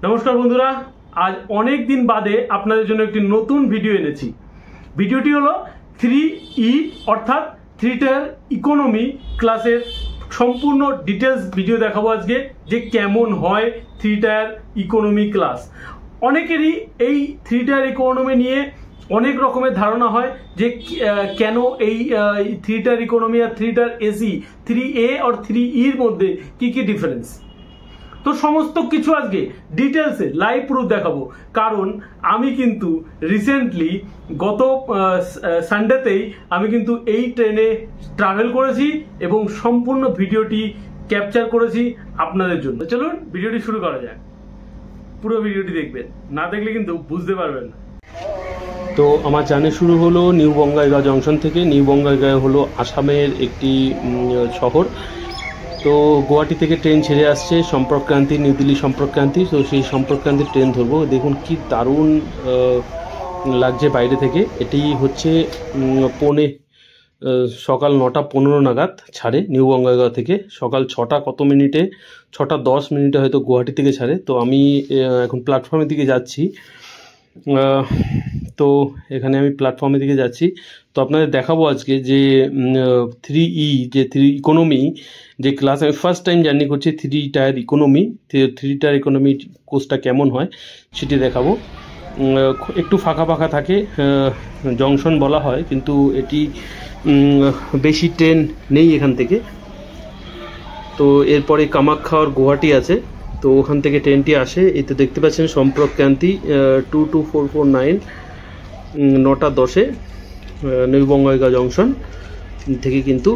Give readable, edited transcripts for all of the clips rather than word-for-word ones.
নমস্কার বন্ধুরা, আজ অনেক দিন বাদে আপনাদের জন্য একটি নতুন ভিডিও এনেছি। ভিডিওটি হলো 3E অর্থাৎ 3 টায়ার ইকোনমি ক্লাসের সম্পূর্ণ ডিটেলস ভিডিও দেখাবো আজকে, যে কেমন হয় 3 টায়ার ইকোনমি ক্লাস। অনেকেরই এই 3 টায়ার ইকোনমি নিয়ে অনেক রকমের ধারণা হয় যে কেন এই 3 টায়ার ইকোনমি আর 3 টায়ার এসি 3A আর 3Eর মধ্যে কি ডিফারেন্স। তো সমস্ত কিছু আজকে ডিটেলসে লাইভ প্রুফ দেখাবো, কারণ আমি কিন্তু রিসেন্টলি গত সানডেতেই আমি কিন্তু এই ট্রেনে ট্রাভেল করেছি এবং সম্পূর্ণ ভিডিওটি ক্যাপচার করেছি আপনাদের জন্য। চলুন ভিডিওটি শুরু করা যাক। পুরো ভিডিওটি দেখবেন, না দেখলে কিন্তু বুঝতে পারবেন না। তো আমার জার্নি শুরু হলো নিউ বঙ্গাইগাঁও জংশন থেকে। নিউ বঙ্গাইগাঁও হলো আসামের একটি শহর। তো গুয়াহাটি থেকে ট্রেন ছেড়ে আসছে সম্পর্কক্রান্তি, নিউ দিল্লি সম্পর্কক্রান্তি। তো সেই সম্পর্কক্রান্তির ট্রেন ধরবো। দেখুন কি দারুণ লাগছে বাইরে থেকে। এটি হচ্ছে সকাল 9:15 নাগাদ ছাড়ে নিউ বঙ্গাইগাঁও থেকে। সকাল 6টা কত মিনিটে, 6টা 10 মিনিটে হয়তো গুয়াহাটি থেকে ছাড়ে। তো আমি এখন প্ল্যাটফর্মের দিকে যাচ্ছি। তো এখানে আমি প্ল্যাটফর্মের দিকে যাচ্ছি। তো আপনাদের দেখাবো আজকে যে 3E যে 3 ইকোনমি যে ক্লাস, আমি ফার্স্ট টাইম জার্নি করছি 3 টায়ার ইকোনমি। 3 টায়ার ইকোনমি কোর্সটা কেমন হয় সেটি দেখাবো। একটু ফাঁকা ফাঁকা থাকে, জংশন বলা হয়, কিন্তু এটি বেশি ট্রেন নেই এখান থেকে। তো এরপরে কামাখ্যা আর গুয়াহাটি আছে, তো ওখান থেকে ট্রেনটি আসে। এই তো দেখতে পাচ্ছেন সম্পর্কক্রান্তি 22449 9টা 10-এ নিউ বঙ্গাইগাঁও জংশন থেকে কিন্তু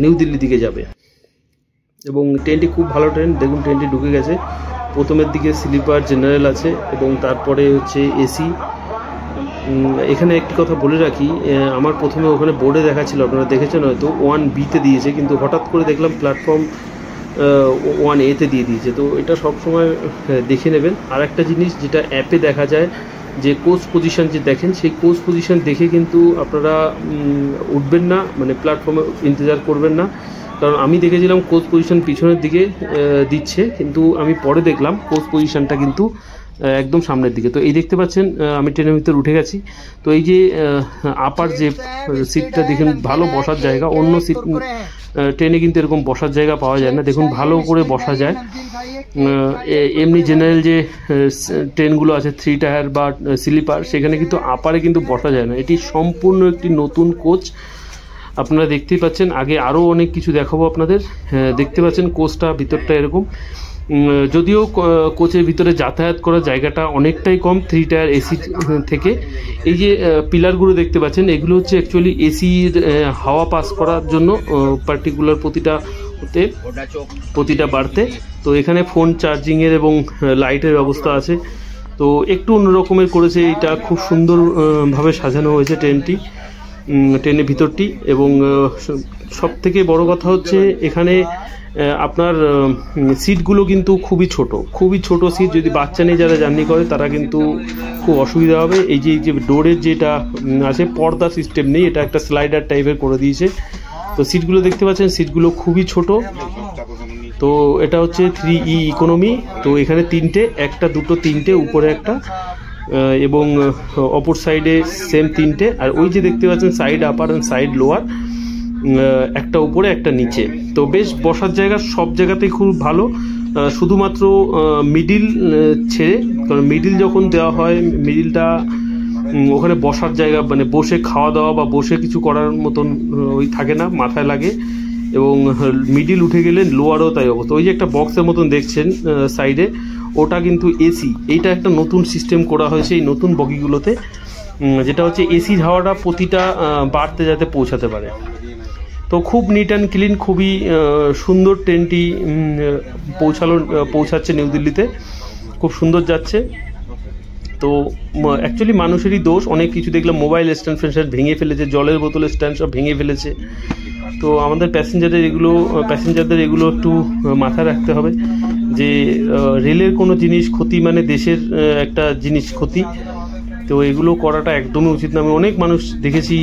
নিউ দিল্লি দিকে যাবে। এবং ট্রেনটি খুব ভালো ট্রেন। দেখুন ট্রেনটি ঢুকে গেছে। প্রথমের দিকে স্লিপার জেনারেল আছে এবং তারপরে হচ্ছে এসি। এখানে একটি কথা বলে রাখি, আমার প্রথমে ওখানে বোর্ডে দেখাচ্ছিল, আপনারা দেখেছেন হয়তো 1B-তে দিয়েছে, কিন্তু হঠাৎ করে দেখলাম প্ল্যাটফর্ম 1A-তে দিয়ে দিয়েছে। তো এটা সবসময় দেখে নেবেন। আর একটা জিনিস যেটা অ্যাপে দেখা যায় যে কোচ পজিশন যে দেখেন, সেই কোচ পজিশন দেখে কিন্তু আপনারা উঠবেন না, মানে প্ল্যাটফর্মে ইন্তজার করবেন না। কারণ আমি দেখেছিলাম কোচ পজিশন পিছনের দিকে দিচ্ছে, কিন্তু আমি পরে দেখলাম কোচ পজিশনটা কিন্তু একদম সামনের দিকে। তো এই দেখতে পাচ্ছেন আমি ট্রেনের ভিতরে উঠে গেছি। তো এই যে আপার যে সিটটা দেখুন, ভালো বসার জায়গা। অন্য সিট ট্রেনে কিন্তু এরকম বসার জায়গা পাওয়া যায় না। দেখুন ভালো করে বসা যায়। এমনি জেনারেল যে ট্রেনগুলো আছে 3 টায়ার বা স্লিপার, সেখানে কিন্তু আপারে কিন্তু বসা যায় না। এটি সম্পূর্ণ একটি নতুন কোচ, আপনারা দেখতেই পাচ্ছেন। আগে আরও অনেক কিছু দেখাবো আপনাদের। দেখতে পাচ্ছেন কোচটা ভিতরটা এরকম। যদিও কোচের ভিতরে যাতায়াত করার জায়গাটা অনেকটাই কম 3 টায়ার এসি থেকে। এই যে পিলারগুলো দেখতে পাচ্ছেন, এগুলো হচ্ছে অ্যাকচুয়ালি এসির হাওয়া পাস করার জন্য, পার্টিকুলার প্রতিটা বাড়তে। তো এখানে ফোন চার্জিংয়ের এবং লাইটের ব্যবস্থা আছে। তো একটু অন্যরকমের করেছে, এটা খুব সুন্দরভাবে সাজানো হয়েছে ট্রেনের ভিতরটি। এবং সব থেকে বড় কথা হচ্ছে এখানে আপনার সিটগুলো কিন্তু খুবই ছোট সিট। যদি বাচ্চা নিয়ে যারা জার্নি করে তারা কিন্তু খুব অসুবিধা হবে। এই যে ডোরের যেটা আছে, পর্দা সিস্টেম নেই, এটা একটা স্লাইডার টাইপের করে দিয়েছে। তো সিটগুলো দেখতে পাচ্ছেন, সিটগুলো খুবই ছোট। তো এটা হচ্ছে 3E ইকোনমি। তো এখানে 3টে, 1টা 2টো 3টে, উপরে একটা এবং অপর সাইডে সেম 3টে। আর ওই যে দেখতে পাচ্ছেন সাইড আপার আর সাইড লোয়ার, একটা উপরে একটা নিচে। তো বেশ বসার জায়গা সব জায়গাতেই খুব ভালো, শুধুমাত্র মিডিল ছেড়ে। কারণ মিডিল যখন দেওয়া হয়, মিডিলটা ওখানে বসার জায়গা, মানে বসে খাওয়া দাওয়া বা বসে কিছু করার মতন ওই থাকে না, মাথায় লাগে। এবং মিডিল উঠে গেলে লোয়ারও তাই অবস্থা। ওই যে একটা বক্সের মতন দেখছেন সাইডে, ওটা কিন্তু এসি। এইটা একটা নতুন সিস্টেম করা হয়েছে এই নতুন বগিগুলোতে, যেটা হচ্ছে এসির হাওয়াটা প্রতিটা বাড়তে যাতে পৌঁছাতে পারে। তো খুব নিট অ্যান্ড ক্লিন, খুবই সুন্দর ট্রেনটি পৌঁছাচ্ছে নিউ দিল্লিতে। খুব সুন্দর যাচ্ছে। তো অ্যাকচুয়ালি মানুষেরই দোষ, অনেক কিছু দেখলাম, মোবাইল স্ট্যান্ড ফ্যান্ড ভেঙে ফেলেছে, জলের বোতলের স্ট্যান্ড সব ভেঙে ফেলেছে। তো আমাদের প্যাসেঞ্জারদের এগুলো একটু মাথায় রাখতে হবে যে রেলের কোনো জিনিস ক্ষতি মানে দেশের একটা জিনিস ক্ষতি। তো এগুলো করাটা একদমই উচিত না। আমি অনেক মানুষ দেখেছি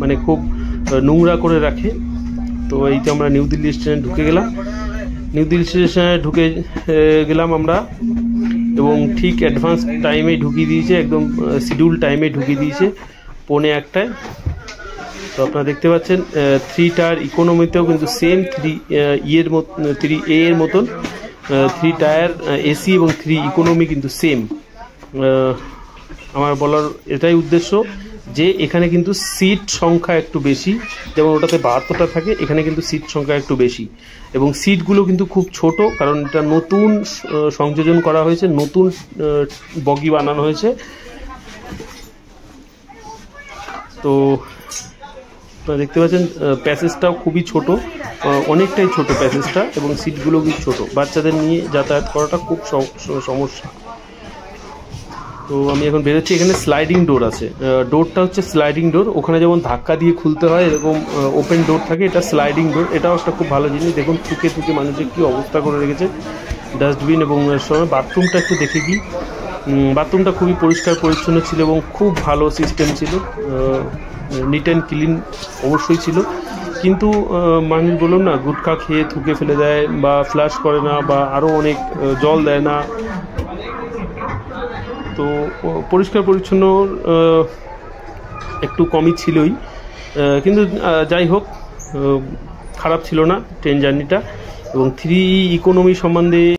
মানে খুব নোংরা করে রাখে। তো এই তো আমরা নিউ দিল্লি স্টেশনে ঢুকে গেলাম। নিউ দিল্লি স্টেশনে ঢুকে গেলাম আমরা, এবং ঠিক অ্যাডভান্স টাইমে ঢুকিয়ে দিয়েছে, একদম শিডিউল টাইমে ঢুকিয়ে দিয়েছে 1:45। তো আপনারা দেখতে পাচ্ছেন 3 টায়ার ইকোনমিতেও কিন্তু সেম 3A এর মতন 3 টায়ার এসি এবং 3 ইকোনমি কিন্তু সেম। আমার বলার এটাই উদ্দেশ্য যে এখানে কিন্তু সিট সংখ্যা একটু বেশি, যেমন ওটাতে 72টা থাকে, এখানে কিন্তু সিট সংখ্যা একটু বেশি, এবং সিটগুলো কিন্তু খুব ছোট, কারণ এটা নতুন সংযোজন করা হয়েছে, নতুন বগি বানানো হয়েছে। তো আপনারা দেখতে পাচ্ছেন প্যাসেজটাও খুবই ছোট, অনেকটাই ছোট প্যাসেজটা, এবং সিটগুলো খুব ছোট, বাচ্চাদের নিয়ে যাতায়াত করাটা খুব সমস্যা। তো আমি এখন বেরোচ্ছি। এখানে স্লাইডিং ডোর আছে, ডোরটা হচ্ছে স্লাইডিং ডোর, ওখানে যেমন ধাক্কা দিয়ে খুলতে হয় এরকম ওপেন ডোর থাকে, এটা স্লাইডিং ডোর। এটাও একটা খুব ভালো জিনিস। দেখুন থুকে থুকে মানুষের কী অবস্থা করে রেখেছে, ডাস্টবিন। এবং বাথরুমটা একটু দেখে দিই, বাথরুমটা খুবই পরিষ্কার পরিচ্ছন্ন ছিল এবং খুব ভালো সিস্টেম ছিল, নিট অ্যান্ড ক্লিন অবশ্যই ছিল। কিন্তু মানুষ বললাম না, গুটখা খেয়ে থুকে ফেলে দেয়, বা ফ্লাশ করে না, বা আরও অনেক জল দেয় না। তো পরিষ্কার পরিচ্ছন্ন একটু কমই ছিলই, কিন্তু যাই হোক খারাপ ছিল না ট্রেন জার্নিটা। এবং 3 ইকোনমি সম্বন্ধে